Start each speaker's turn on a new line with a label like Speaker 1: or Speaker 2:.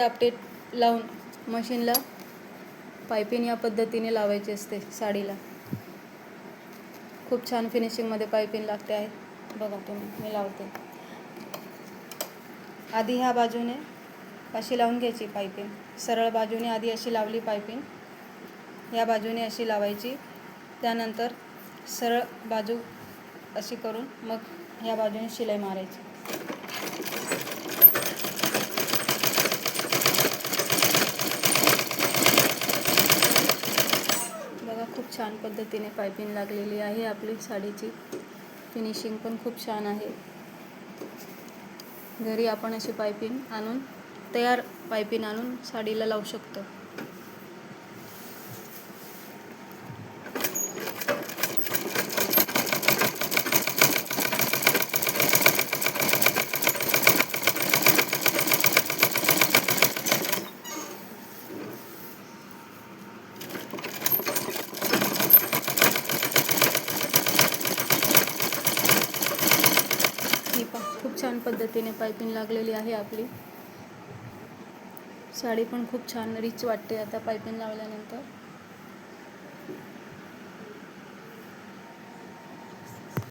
Speaker 1: Update लावून मशीनला piping या पद्धतीने लावायची असते साडीला. खूप छान फिनिशिंगमध्ये पायपिंग लागते आहे. बघा तुम्ही, मी लावते. आधी ह्या बाजूने अशी लावून घ्यायची पायपिंग. सरळ बाजूने आधी अशी लावली पायपिंग, या बाजूने अशी लावायची. त्यानंतर सरळ बाजू अशी करून मग ह्या बाजूने शिलाई मारायची. बघा, खूप छान पद्धतीने पायपिंग लागलेली आहे. आपली साडीची फिनिशिंग पण खूप छान आहे. घरी आपण अशी पायपिंग आणून, तयार पायपिंग आणून साडीला लावू शकतो. खूप छान पद्धतीने पायपिंग लागलेली आहे. आपली साडी पण खूप छान रिच वाटते आता पायपिंग लावल्यानंतर.